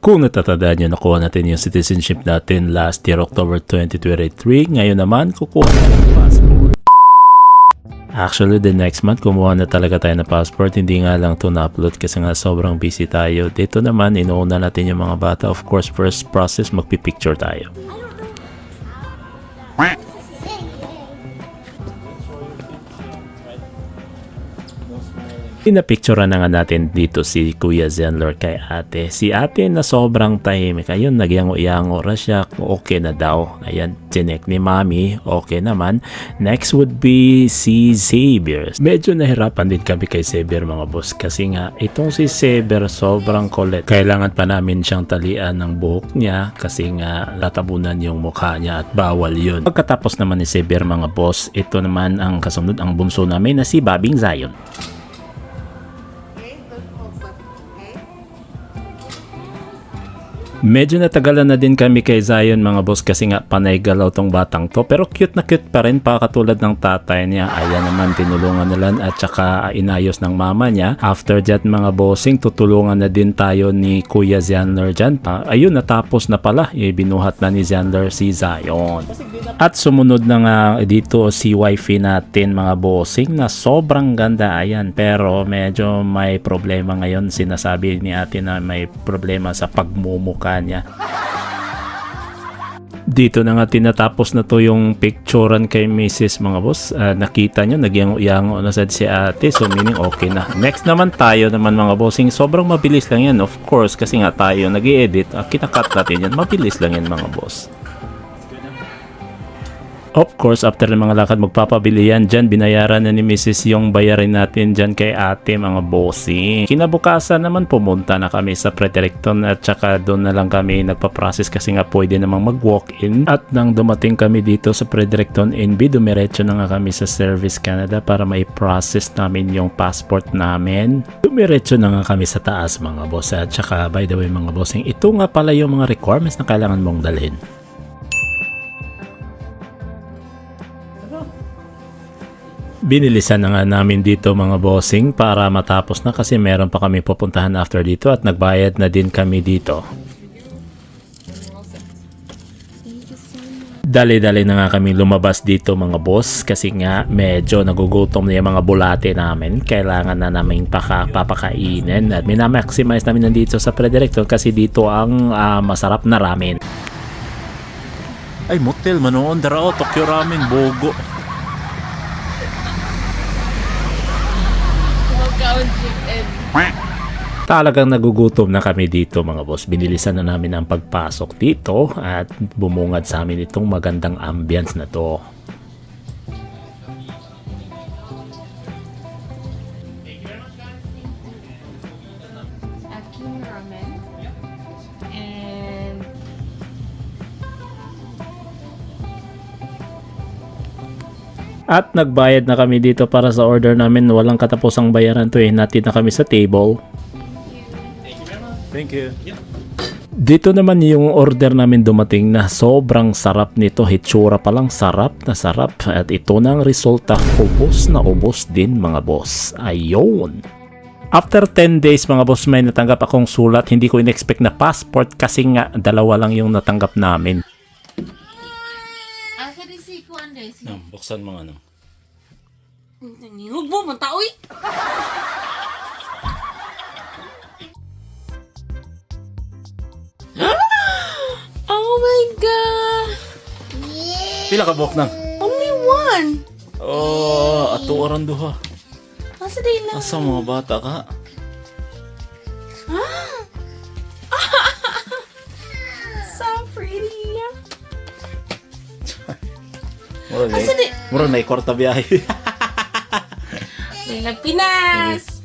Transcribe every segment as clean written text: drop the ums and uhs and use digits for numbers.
Kung natatandaan nyo, nakuha natin yung citizenship natin last year, October 2023. Ngayon naman, kukuha natin ng passport. Actually, the next month, kumuha na talaga tayo ng passport. Hindi nga lang ito na-upload kasi nga sobrang busy tayo. Dito naman, inuuna natin yung mga bata. Of course, first process, magpipicture tayo. Pinapicturean na nga natin dito si Kuya Zenler kay ate. Si ate na sobrang tahimik. Ayun, nagyango-yango ra siya. Okay na daw. Ayan, chinek ni mami. Okay naman. Next would be si Xavier. Medyo nahirapan din kami kay Xavier mga boss. Kasi nga, itong si Xavier sobrang kulit. Kailangan pa namin siyang talian ng buhok niya. Kasi nga, latabunan yung mukha niya at bawal yun. Pagkatapos naman ni Xavier mga boss, ito naman ang kasunod, ang bunso namin na si Babing Zion. Medyo natagalan na din kami kay Zion mga boss kasi nga panay galaw tong batang to, pero cute na cute pa rin pa katulad ng tatay niya. Ayan naman, tinulungan nila at saka inayos ng mama niya. After that mga bossing, tutulungan na din tayo ni Kuya Zenler dyan. Ayun, natapos na pala, binuhat na ni Zenler si Zion. At sumunod na nga dito si wifey natin mga bossing na sobrang ganda. Ayan, pero medyo may problema ngayon. Sinasabi ni ate na may problema sa pagmumuka niya. Dito na nga tinatapos na to yung picturean kay Mrs. mga boss. Nakita nyo, nagyango-yango na sad si ate. So meaning okay na. Next naman tayo naman mga bossing. Sobrang mabilis lang yan. Of course, kasi nga tayo nag-i-edit. Kinakat natin yan. Mabilis lang yan mga boss. Of course, after ng mga lakad magpapabili yan dyan, binayaran na ni Mrs. yung bayarin natin dyan kay ate mga bossing. Kinabukasan naman pumunta na kami sa Fredericton at saka doon na lang kami nagpa-process kasi nga pwede namang mag-walk-in. At nang dumating kami dito sa Fredericton NB, dumiretso na nga kami sa Service Canada para mai-process namin yung passport namin. Dumiretso na nga kami sa taas mga boss. At saka by the way mga bossing, ito nga pala yung mga requirements na kailangan mong dalhin. Binilisan na nga namin dito mga bossing para matapos na kasi meron pa kami pupuntahan after dito at nagbayad na din kami dito. Dali-dali na nga kami lumabas dito mga boss kasi nga medyo nagugutom na yung mga bulate namin. Kailangan na namin papakainin at minamaximize namin nandito sa Fredericton kasi dito ang masarap na ramen. Ay motel manoon dara Tokyo Ramen Bogo. Talagang nagugutom na kami dito mga boss. Binilisan na namin ang pagpasok dito at bumungad sa amin itong magandang ambience na to. Akin ramen and at nagbayad na kami dito para sa order namin. Walang katapusang bayaran to Natid na kami sa table. Thank you. Yep. Dito naman yung order namin dumating na sobrang sarap nito. Hitsura pa lang sarap na sarap. At ito na ang resulta. Ubos na ubos din mga boss. Ayun. After 10 days mga boss, may natanggap akong sulat. Hindi ko in-expect na passport kasi nga dalawa lang yung natanggap namin. Buksan mo ano. Huwag mo, mantaoy! Oh my God! Pila ka buhok na? Only one! Oh, ato oran duha. Asa day lang? Asa mga bata ka? So pretty! Mura na ikwarta biyahe. Pinas!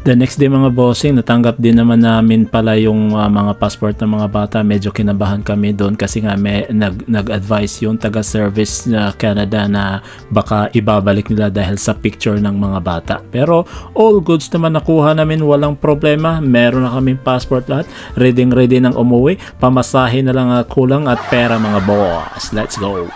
The next day mga bossing, natanggap din naman namin pala yung mga passport ng mga bata. Medyo kinabahan kami doon kasi nga nag-advise yung taga-service na Canada na baka ibabalik nila dahil sa picture ng mga bata. Pero all goods naman nakuha namin, walang problema. Meron na kaming passport lahat. Ready nang umuwi. Pamasahe na lang kulang at pera mga boss. Let's go!